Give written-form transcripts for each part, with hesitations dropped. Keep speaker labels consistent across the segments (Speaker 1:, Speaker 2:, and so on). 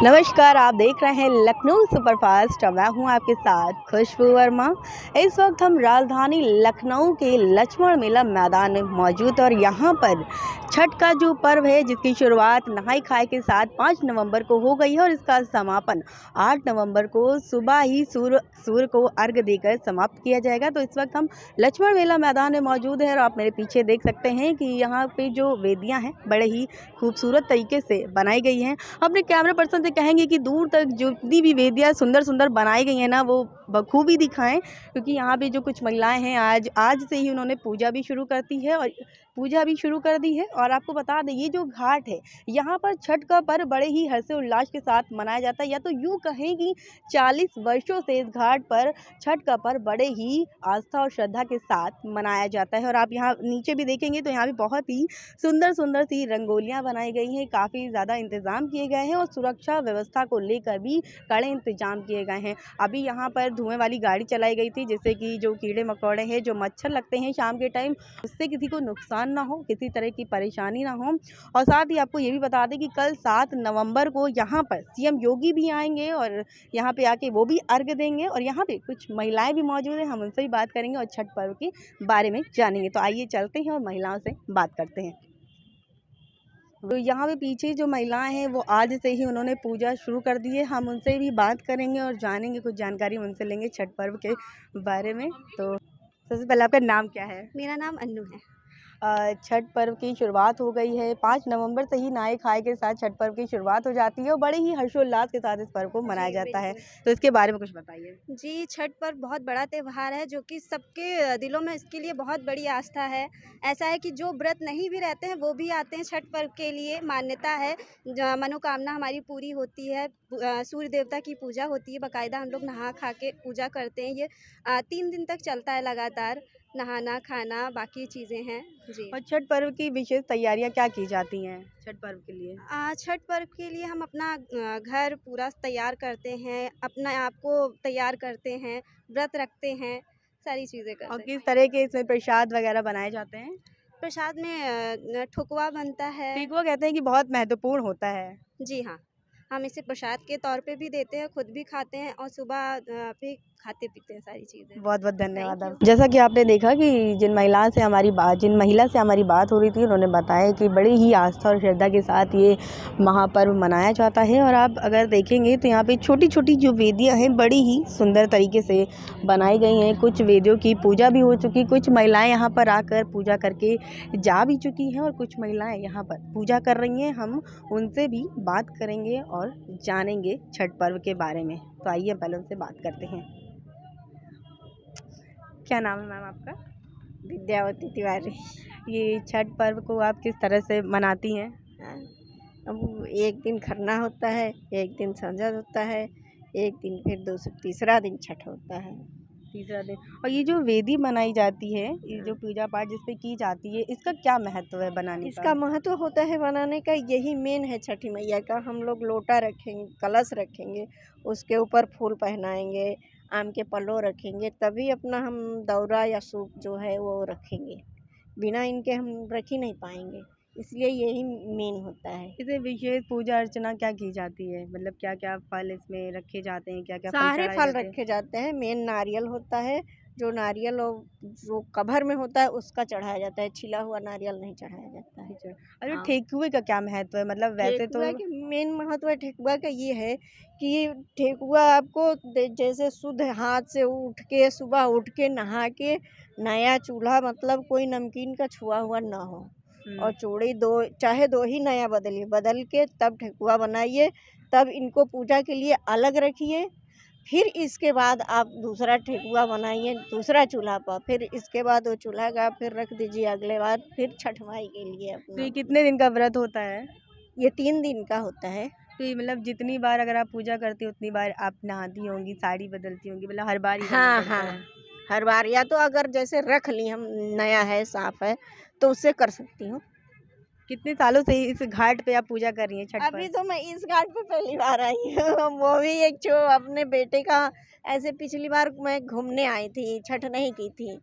Speaker 1: नमस्कार, आप देख रहे हैं लखनऊ सुपरफास्ट। मैं हूं आपके साथ खुशबू वर्मा। इस वक्त हम राजधानी लखनऊ के लक्ष्मण मेला मैदान में मौजूद और यहां पर छठ का जो पर्व है जिसकी शुरुआत नहाई खाए के साथ 5 नवंबर को हो गई है और इसका समापन 8 नवंबर को सुबह ही सूर्य को अर्घ देकर समाप्त किया जाएगा। तो इस वक्त हम लक्ष्मण मेला मैदान में मौजूद है और आप मेरे पीछे देख सकते हैं कि यहाँ पे जो वेदियाँ हैं बड़े ही खूबसूरत तरीके से बनाई गई हैं। अपने कैमरा पर्सन से कहेंगे कि दूर तक जितनी भी वेदियाँ सुंदर सुंदर बनाई गई हैं ना, वो बखूबी दिखाएं, क्योंकि यहाँ पे जो कुछ महिलाएं हैं आज से ही उन्होंने पूजा भी शुरू कर दी है। और आपको बता दें, ये जो घाट है यहाँ पर छठ का पर्व बड़े ही हर्षोल्लास के साथ मनाया जाता है, या तो यूँ कहें कि 40 वर्षों से इस घाट पर छठ का पर्व बड़े ही आस्था और श्रद्धा के साथ मनाया जाता है। और आप यहाँ नीचे भी देखेंगे तो यहाँ भी बहुत ही सुंदर सुंदर सी रंगोलियाँ बनाई गई हैं, काफ़ी ज़्यादा इंतज़ाम किए गए हैं और सुरक्षा व्यवस्था को लेकर भी कड़े इंतजाम किए गए हैं। अभी यहाँ पर धुएं वाली गाड़ी चलाई गई थी, जिससे कि जो कीड़े मकोड़े हैं, जो मच्छर लगते हैं शाम के टाइम, उससे किसी को नुकसान ना हो, किसी तरह की परेशानी ना हो। और साथ ही आपको ये भी बता दें कि कल 7 नवंबर को यहाँ पर सीएम योगी भी आएंगे और यहाँ पे आके वो भी अर्घ देंगे। और यहाँ पे कुछ महिलाएं भी मौजूद हैं, हम उनसे भी बात करेंगे और छठ पर्व के बारे में जानेंगे। तो आइए चलते हैं और महिलाओं से बात करते हैं। तो यहाँ पे पीछे जो महिलाएं हैं वो आज से ही उन्होंने पूजा शुरू कर दी है। हम उनसे भी बात करेंगे और जानेंगे, कुछ जानकारी उनसे लेंगे छठ पर्व के बारे में। तो सबसे पहले आपका नाम क्या है?
Speaker 2: मेरा नाम अन्नू है।
Speaker 1: छठ पर्व की शुरुआत हो गई है। 5 नवंबर से ही नहाए खाए के साथ छठ पर्व की शुरुआत हो जाती है और बड़े ही हर्षोल्लास के साथ इस पर्व को मनाया जाता है। तो इसके बारे में कुछ बताइए।
Speaker 2: जी, छठ पर्व बहुत बड़ा त्यौहार है जो कि सबके दिलों में इसके लिए बहुत बड़ी आस्था है। ऐसा है कि जो व्रत नहीं भी रहते हैं वो भी आते हैं छठ पर्व के लिए। मान्यता है, मनोकामना हमारी पूरी होती है। सूर्य देवता की पूजा होती है, बाकायदा हम लोग नहा खा के पूजा करते हैं। ये 3 दिन तक चलता है लगातार। नहाना खाना बाकी चीज़ें हैं जी।
Speaker 1: और छठ पर्व की विशेष तैयारियां क्या की जाती हैं छठ पर्व के लिए?
Speaker 2: छठ पर्व के लिए हम अपना घर पूरा तैयार करते हैं, अपने आप को तैयार करते हैं, व्रत रखते हैं, सारी चीज़ें
Speaker 1: और
Speaker 2: करते हैं।
Speaker 1: किस तरह के इसमें प्रसाद वगैरह बनाए जाते हैं?
Speaker 2: प्रसाद में ठुकवा बनता है।
Speaker 1: ठेकुआ कहते हैं कि बहुत महत्वपूर्ण होता है।
Speaker 2: जी हाँ, हम इसे प्रसाद के तौर पे भी देते हैं, खुद भी खाते हैं और सुबह भी खाते पीते हैं सारी चीज़ें।
Speaker 1: बहुत बहुत धन्यवाद
Speaker 2: थैंक
Speaker 1: आप।
Speaker 2: यू।
Speaker 1: जैसा कि आपने देखा कि जिन महिला से हमारी बात हो रही थी, उन्होंने बताया कि बड़ी ही आस्था और श्रद्धा के साथ ये महापर्व मनाया जाता है। और आप अगर देखेंगे तो यहाँ पे छोटी छोटी जो वेदियाँ हैं बड़ी ही सुंदर तरीके से बनाई गई हैं। कुछ वेदियों की पूजा भी हो चुकी, कुछ महिलाएं यहाँ पर आकर पूजा करके जा भी चुकी हैं और कुछ महिलाएं यहाँ पर पूजा कर रही हैं। हम उनसे भी बात करेंगे और जानेंगे छठ पर्व के बारे में। तो आइए पहले उनसे बात करते हैं। क्या नाम है मैम आपका?
Speaker 3: विद्यावती तिवारी।
Speaker 1: ये छठ पर्व को आप किस तरह से मनाती हैं?
Speaker 3: हाँ, अब एक दिन खरना होता है, एक दिन संझा होता है, एक दिन फिर तीसरा दिन छठ होता है।
Speaker 1: तीसरा दिन। और ये जो वेदी बनाई जाती है, ये जो पूजा पाठ जिस पे की जाती है, इसका क्या महत्व है बनाने
Speaker 3: इसका
Speaker 1: का?
Speaker 3: महत्व होता है बनाने का, यही मेन है छठी मैया का। हम लोग लोटा रखेंगे, कलश रखेंगे, उसके ऊपर फूल पहनाएंगे, आम के पल्लो रखेंगे, तभी अपना हम दौरा या सूप जो है वो रखेंगे। बिना इनके हम रख ही नहीं पाएंगे, इसलिए यही मेन होता है।
Speaker 1: इसे विशेष पूजा अर्चना क्या की जाती है? मतलब क्या क्या फल इसमें रखे जाते हैं, क्या क्या फल
Speaker 3: सारे
Speaker 1: चढ़ाए
Speaker 3: फल
Speaker 1: जाते हैं?
Speaker 3: रखे जाते हैं। मेन नारियल होता है, जो नारियल और जो कभर में होता है उसका चढ़ाया जाता है, छिला हुआ नारियल नहीं चढ़ाया जाता है।
Speaker 1: अच्छा। अरे
Speaker 3: हाँ।
Speaker 1: ठेकुए का क्या महत्व है? मतलब वैसे तो
Speaker 3: ठेकुआ के मेन महत्व है, ठेकुआ का ये है कि ठेकुआ आपको जैसे शुद्ध हाथ से उठ के, सुबह उठ के नहा के, नया चूल्हा, मतलब कोई नमकीन का छुआ हुआ ना हो, और चूड़ी चाहे दो ही नया बदल के तब ठेकुआ बनाइए, तब इनको पूजा के लिए अलग रखिए। फिर इसके बाद आप दूसरा ठेकुआ बनाइए दूसरा चूल्हा पर, फिर इसके बाद वो चूल्हा का फिर रख दीजिए अगले बार, फिर छठ माई के लिए
Speaker 1: तो
Speaker 3: अपना।
Speaker 1: ये कितने दिन का व्रत होता है?
Speaker 3: ये 3 दिन का होता है।
Speaker 1: तो ये मतलब जितनी बार अगर आप पूजा करती हो उतनी बार आप नहाती होंगी, साड़ी बदलती होंगी, मतलब हर बार ही करना
Speaker 3: हाँ
Speaker 1: पड़ता
Speaker 3: हाँ,
Speaker 1: है?
Speaker 3: हर बार, या तो अगर जैसे रख ली हम, नया है साफ है, तो उससे कर सकती हूँ।
Speaker 1: कितने सालों से इस घाट पे आप पूजा कर रही हैं छठ
Speaker 3: अभी
Speaker 1: पर?
Speaker 3: तो मैं इस घाट पे पहली बार आई हूँ वो भी एक जो अपने बेटे का, ऐसे पिछली बार मैं घूमने आई थी, छठ नहीं की थी,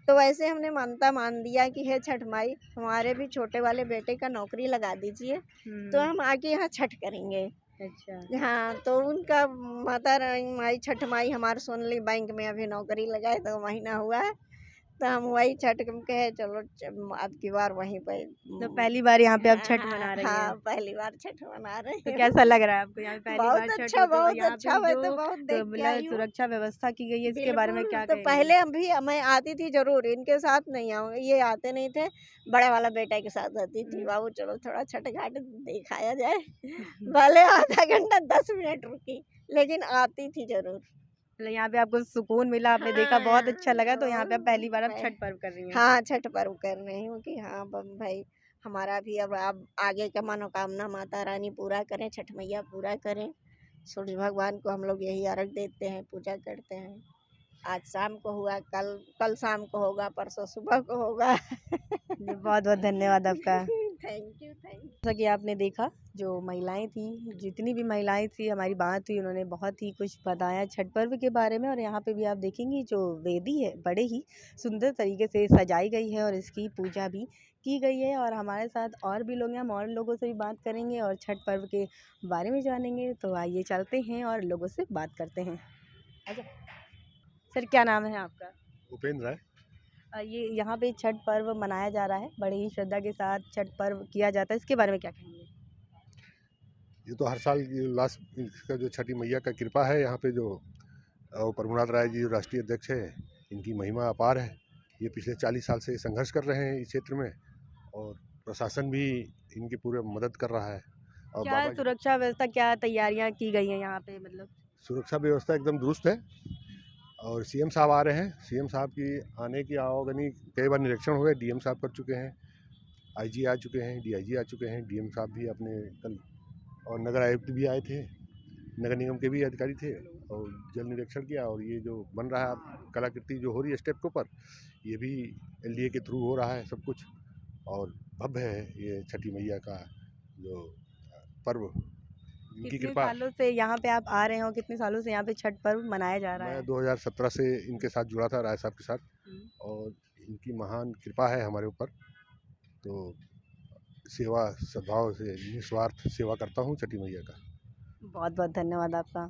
Speaker 3: तो वैसे हमने मानता मान दिया कि हे छठ माई, हमारे भी छोटे वाले बेटे का नौकरी लगा दीजिए, तो हम आके यहाँ छठ करेंगे।
Speaker 1: अच्छा।
Speaker 3: हाँ, तो उनका माता रानी माई छठ माई हमारे सोनली बैंक में अभी नौकरी लगाए 2 महीना हुआ है, तो हम वही छठ हम कहे चलो अब की बार वहीं पे
Speaker 1: तो पहली बार यहाँ पे आप
Speaker 3: हाँ,
Speaker 1: छठ
Speaker 3: हाँ,
Speaker 1: मना रही
Speaker 3: हाँ,
Speaker 1: हैं।
Speaker 3: पहली बार छठ मना रहे
Speaker 1: तो
Speaker 3: हैं।
Speaker 1: कैसा लग रहा है आपको यहाँ पे पहली बार छठ हो तो
Speaker 3: बहुत
Speaker 1: यहाँ
Speaker 3: अच्छा,
Speaker 1: पे
Speaker 3: मैं
Speaker 1: जो
Speaker 3: तो बहुत देख के आई
Speaker 1: मतलब
Speaker 3: हूँ।
Speaker 1: सुरक्षा व्यवस्था की गई है इसके बारे में
Speaker 3: बिल्कुल,
Speaker 1: क्या
Speaker 3: तो
Speaker 1: कहेंगी?
Speaker 3: पहले अभी मैं आती थी ज़रूर, इनके साथ नहीं आऊँ ये आते नहीं थे, बड़े वाला बेटा के साथ आती थी, बाबू चलो थोड़ा छठ घाट दिखाया जाए। भले आधा घंटा 10 मिनट रुकी, लेकिन आती थी ज़रूर।
Speaker 1: मतलब यहाँ पे आपको सुकून मिला, आपने देखा बहुत अच्छा लगा तो यहाँ पे आप पहली बार आप
Speaker 3: मैं
Speaker 1: छठ पर्व कर रही हैं।
Speaker 3: हाँ, छठ पर्व कर रही हूँ कि हाँ भाई हमारा भी अब आगे का मनोकामना माता रानी पूरा करें, छठ मैया पूरा करें। सूर्य भगवान को हम लोग यही अर्घ देते हैं, पूजा करते हैं। आज शाम को हुआ, कल शाम को होगा, परसों सुबह को होगा।
Speaker 1: जी, बहुत-बहुत धन्यवाद आपका।
Speaker 3: Thank you, thank you.
Speaker 1: जैसा कि आपने देखा जो महिलाएं थी, जितनी भी महिलाएं थी हमारी बात हुई उन्होंने बहुत ही कुछ बताया छठ पर्व के बारे में और यहाँ पे भी आप देखेंगी जो वेदी है बड़े ही सुंदर तरीके से सजाई गई है और इसकी पूजा भी की गई है और हमारे साथ और भी लोग हैं, हम और लोगों से भी बात करेंगे और छठ पर्व के बारे में जानेंगे। तो आइए चलते हैं और लोगों से बात करते हैं। अच्छा सर, क्या नाम है आपका?
Speaker 4: उपेंद्र है।
Speaker 1: ये यहाँ पे छठ पर्व मनाया जा रहा है, बड़े ही श्रद्धा के साथ छठ पर्व किया जाता है, इसके बारे में क्या कहेंगे?
Speaker 4: ये तो हर साल ये उल्लास इसका जो छठी मैया का कृपा है यहाँ पे जो प्रभुनाथ राय जी जो राष्ट्रीय अध्यक्ष है, इनकी महिमा अपार है। ये पिछले 40 साल से संघर्ष कर रहे हैं इस क्षेत्र में और प्रशासन भी इनकी पूरे मदद कर रहा है। और
Speaker 1: क्या
Speaker 4: बाबा जी
Speaker 1: सुरक्षा व्यवस्था, क्या तैयारियां की गई हैं यहाँ पे मतलब?
Speaker 4: सुरक्षा व्यवस्था एकदम दुरुस्त है और सीएम साहब आ रहे हैं। सीएम साहब की आने की आवागनी कई बार निरीक्षण हुए, डीएम साहब कर चुके हैं, आईजी आ चुके हैं, डीआईजी आ चुके हैं, डीएम साहब भी अपने कल और नगर आयुक्त भी आए थे, नगर निगम के भी अधिकारी थे और जल निरीक्षण किया। और ये जो बन रहा है कलाकृति जो हो रही है स्टेप के ऊपर, ये भी एलडीए के थ्रू हो रहा है सब कुछ और भव्य है ये छठी मैया का जो पर्व, इनकी
Speaker 1: कितने
Speaker 4: कृपा।
Speaker 1: सालों से यहाँ पे आप आ रहे हो, कितने सालों से यहाँ पे छठ पर्व मनाया जा रहा
Speaker 4: मैं
Speaker 1: है?
Speaker 4: 2017 से इनके साथ जुड़ा था, राय साहब के साथ, और इनकी महान कृपा है हमारे ऊपर। तो सेवा सद्भाव से निस्वार्थ सेवा करता हूँ छठी मैया का।
Speaker 1: बहुत बहुत धन्यवाद आपका।